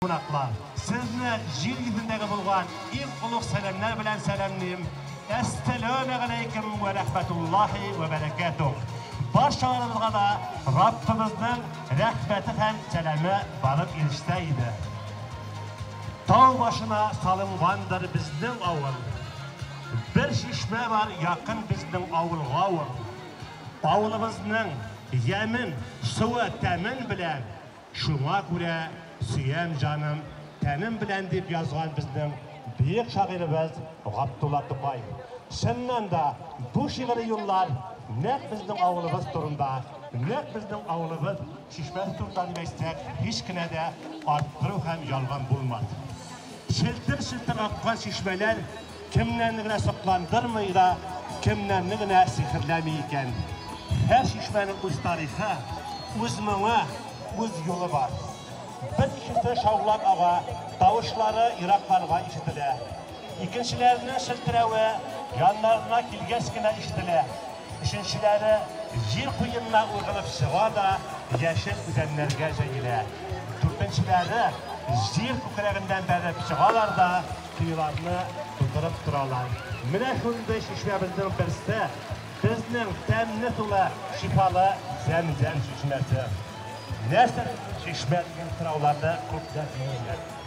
Qonaqlar, sizni yer yuzidagi bo'lgan eng ulug' salomlar bilan salomlayman. Assalomu alaykum va rahmatullohi va barakatuh. Barchamizga da Rabbimizning rahmati ham salami borib erishsaydi. Tog' boshina solingandir bizning ovul. Bir shishma var yaqin bizning ovulga. Ovulimizning yemin, suvi ta'min bilan shunga ko'ra Suyem canım, tenim bilen deyip yazgan bizden büyük şairimiz Abdullah Tupay. Senden de bu şiiri yıllar ne bizden avlımız durumda, ne bizden avlımız şişmez turdan meslek hiç kine de arttırıp hem yalgan bulmadı. Şiltir akkan şişmeler kimlerine saklandırmayı da kimlerine sihirlemeyken. Her şişmenin öz tarihi, öz müne, öz yolu var. Bir kişi şavlak ağa, davuşları Iraklarga işitile. İkincilerinin şiltirevi yanlarına kilgeskine işitile. Üçüncüleri yer kuyununa uygulup sığa da yeşil üzenlerge zeyile. Dördüncüleri yer kukureğinden berip sığalar da kıyılarını tuturup duralar. Mine şunday şişmemizden birisi bizning temni tula şifalı zemzem şişmesi. Nesir şişmediğin sıralarda kurtlar dinler.